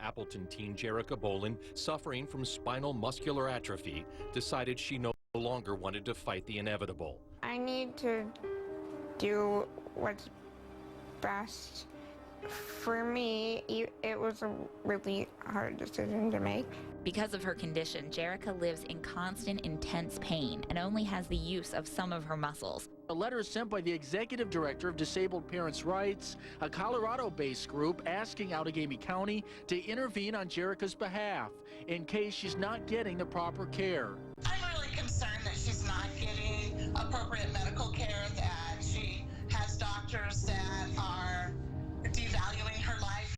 Appleton teen Jerika Bolen, suffering from spinal muscular atrophy, decided she no longer wanted to fight the inevitable. I need to do what's best for me. It was a really hard decision to make. Because of her condition, Jerika lives in constant, intense pain and only has the use of some of her muscles. A letter sent by the executive director of Disabled Parents' Rights, a Colorado-based group asking Outagamie County to intervene on Jerika's behalf in case she's not getting the proper care. I'm really concerned that she's not getting appropriate medical care, that she has doctors that are devaluing her life.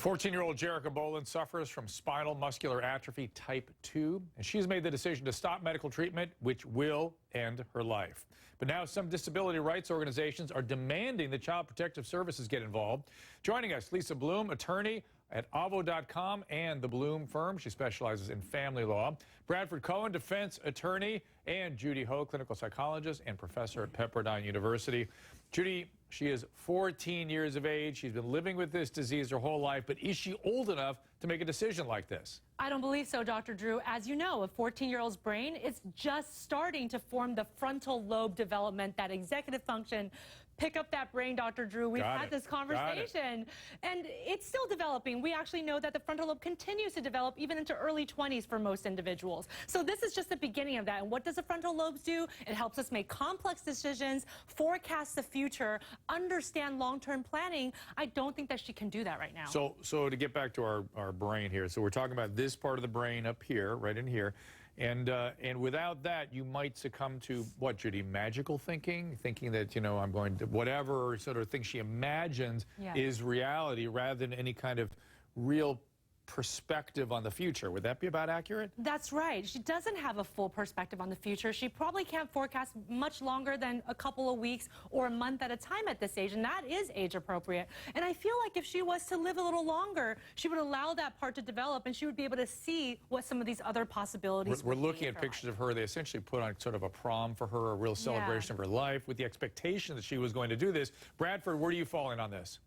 14-year-old Jerika Bolen suffers from spinal muscular atrophy type 2, and she's made the decision to stop medical treatment, which will end her life. But now some disability rights organizations are demanding that Child Protective Services get involved. Joining us, Lisa Bloom, attorney at Avo.com and the Bloom firm. She specializes in family law. Bradford Cohen, defense attorney, and Judy Ho, clinical psychologist and professor at Pepperdine University. Judy, she is 14 years of age. She's been living with this disease her whole life, but is she old enough to make a decision like this? I don't believe so, Dr. Drew. As you know, a 14-year-old's brain is just starting to form the frontal lobe development, that executive function. Pick up that brain, Dr. Drew. We've had this conversation, and it's still developing. We actually know that the frontal lobe continues to develop even into early 20s for most individuals. So this is just the beginning of that. And what does the frontal lobes do? It helps us make complex decisions, forecast the future, understand long-term planning. I don't think that she can do that right now. So to get back to our brain here, so we're talking about this part of the brain up here, right in here. And without that, you might succumb to, what, Judy, magical thinking that, you know, I'm going to whatever sort of thing she imagines is reality rather than any kind of real perspective on the future. Would that be about accurate? That's right. She doesn't have a full perspective on the future. She probably can't forecast much longer than a couple of weeks or a month at a time at this age, and that is age appropriate. And I feel like if she was to live a little longer, she would allow that part to develop, and she would be able to see what some of these other possibilities We're looking at pictures of her. They essentially put on sort of a prom for her, a real celebration of her life with the expectation that she was going to do this. Bradford, where do you fall in on this?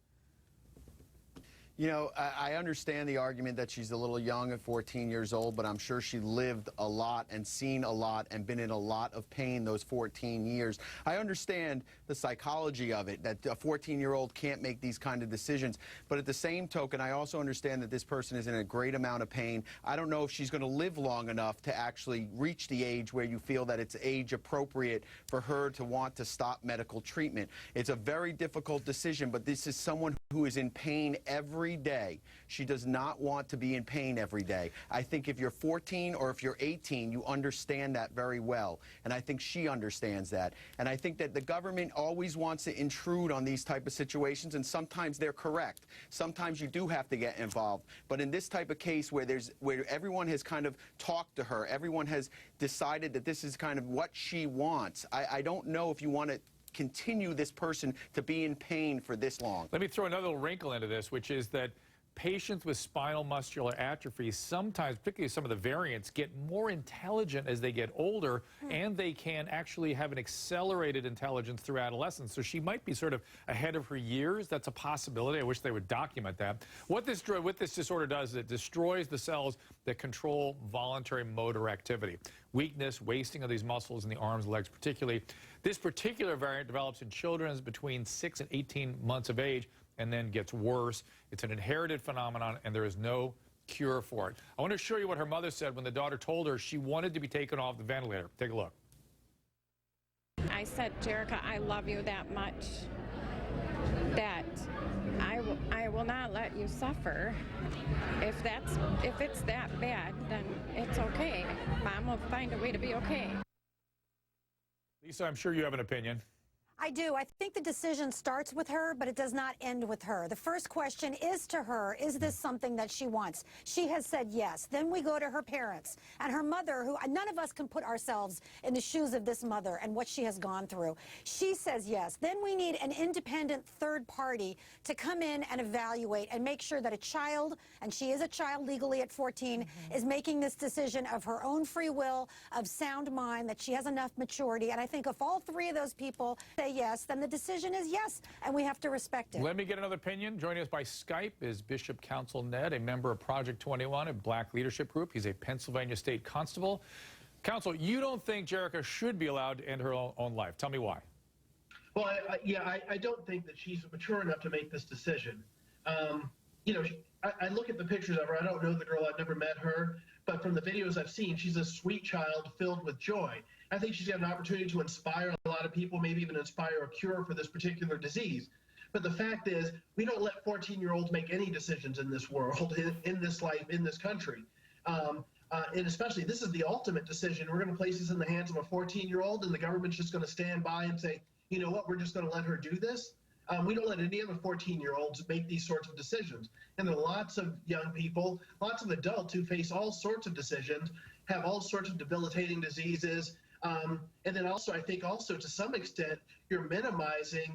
You know, I understand the argument that she's a little young at 14 years old, but I'm sure she lived a lot and seen a lot and been in a lot of pain those 14 years. I understand the psychology of it, that a 14-year-old can't make these kind of decisions. But at the same token, I also understand that this person is in a great amount of pain. I don't know if she's going to live long enough to actually reach the age where you feel that it's age appropriate for her to want to stop medical treatment. It's a very difficult decision, but this is someone who is in pain every day. She does not want to be in pain every day. I think if you're 14 or if you're 18, you understand that very well. And I think she understands that. And I think that the government always wants to intrude on these type of situations, and sometimes they're correct. Sometimes you do have to get involved. But in this type of case where everyone has kind of talked to her, everyone has decided that this is kind of what she wants, I don't know if you want to continue this person to be in pain for this long. Let me throw another little wrinkle into this, which is that patients with spinal muscular atrophy sometimes, particularly some of the variants, get more intelligent as they get older, and they can actually have an accelerated intelligence through adolescence. So she might be sort of ahead of her years. That's a possibility. I wish they would document that. What this disorder does is it destroys the cells that control voluntary motor activity. Weakness, wasting of these muscles in the arms, legs particularly. This particular variant develops in children between 6 and 18 months of age and then gets worse. It's an inherited phenomenon, and there is no cure for it. I want to show you what her mother said when the daughter told her she wanted to be taken off the ventilator. Take a look. I said, Jerika, I love you that much that I will not let you suffer. If it's that bad, then it's okay. Mom will find a way to be okay. Lisa, I'm sure you have an opinion. I do. I think the decision starts with her, but it does not end with her. The first question is to her, is this something that she wants? She has said yes. Then we go to her parents and her mother, who none of us can put ourselves in the shoes of this mother and what she has gone through. She says yes. Then we need an independent third party to come in and evaluate and make sure that a child, and she is a child legally at 14, is making this decision of her own free will, of sound mind, that she has enough maturity. And I think if all three of those people say say yes, then the decision is yes, and we have to respect it. Let me get another opinion. Joining us by Skype is Bishop Council Nedd, a member of Project 21, a black leadership group. He's a Pennsylvania state constable. Council, you don't think Jerika should be allowed to end her own life. Tell me why. Well, I don't think that she's mature enough to make this decision. You know, I look at the pictures of her. I don't know the girl. I've never met her. But from the videos I've seen, she's a sweet child filled with joy. I think she's got an opportunity to inspire a lot of people, maybe even inspire a cure for this particular disease. But the fact is, we don't let 14-year-olds make any decisions in this world, in this life, in this country. And especially, this is the ultimate decision. We're going to place this in the hands of a 14-year-old, and the government's just going to stand by and say, you know what, we're just going to let her do this. We don't let any other 14-year-olds make these sorts of decisions. And there are lots of young people, lots of adults who face all sorts of decisions, have all sorts of debilitating diseases. And then also, I think also to some extent, you're minimizing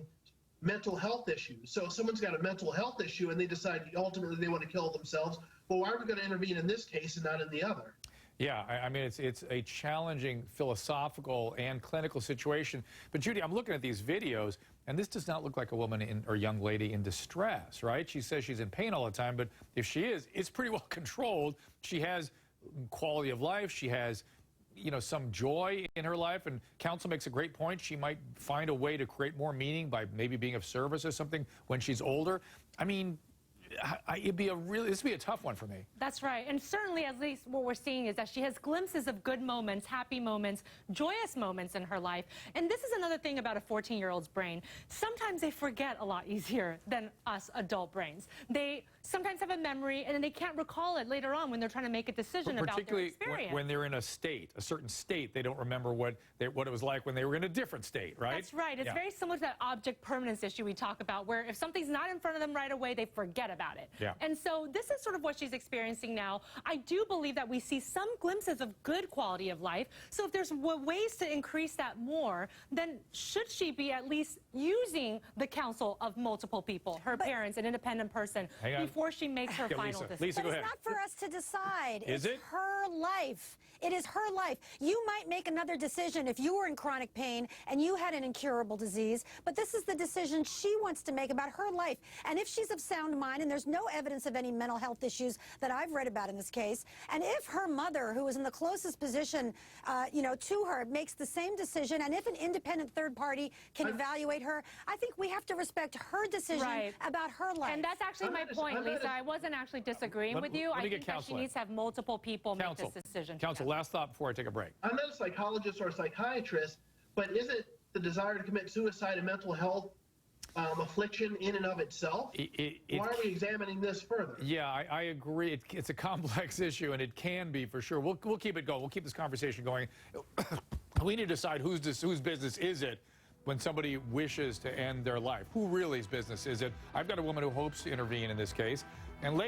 mental health issues. So if someone's got a mental health issue and they decide ultimately they want to kill themselves, well, why are we going to intervene in this case and not in the other? Yeah, I mean, it's a challenging philosophical and clinical situation. But Judy, I'm looking at these videos, and this does not look like a woman or young lady in distress, right? She says she's in pain all the time, but if she is, it's pretty well controlled. She has quality of life. She has, you know, some joy in her life. And Council makes a great point. She might find a way to create more meaning by maybe being of service or something when she's older. I mean, this would be a tough one for me. That's right. And certainly, at least what we're seeing is that she has glimpses of good moments, happy moments, joyous moments in her life. And this is another thing about a 14-year-old's brain. Sometimes they forget a lot easier than us adult brains. They sometimes have a memory, and then they can't recall it later on when they're trying to make a decision about their experience. Particularly when they're in a certain state, they don't remember what it was like when they were in a different state, right? That's right. It's very similar to that object permanence issue we talk about, where if something's not in front of them right away, they forget about it. Yeah. And so this is sort of what she's experiencing now. I do believe that we see some glimpses of good quality of life. So if there's ways to increase that more, then should she be at least using the counsel of multiple people, her parents, an independent person, before she makes her final decision? Lisa, go ahead. It's not for us to decide. Is it? It's her life. It is her life. You might make another decision if you were in chronic pain and you had an incurable disease, but this is the decision she wants to make about her life. And if she's of sound mind, and there's no evidence of any mental health issues that I've read about in this case, and if her mother, who is in the closest position, to her, makes the same decision, and if an independent third party can evaluate her, I think we have to respect her decision about her life. And that's actually my point, Lisa. I wasn't actually disagreeing with you. I think that she needs to have multiple people make this decision. Council, last thought before I take a break. I'm not a psychologist or a psychiatrist, but is it the desire to commit suicide a mental health affliction in and of itself? Why are we examining this further? Yeah, I agree. It's a complex issue, and it can be for sure. We'll keep it going. We'll keep this conversation going. We need to decide whose business is it when somebody wishes to end their life. Who really's business is it? I've got a woman who hopes to intervene in this case. And later,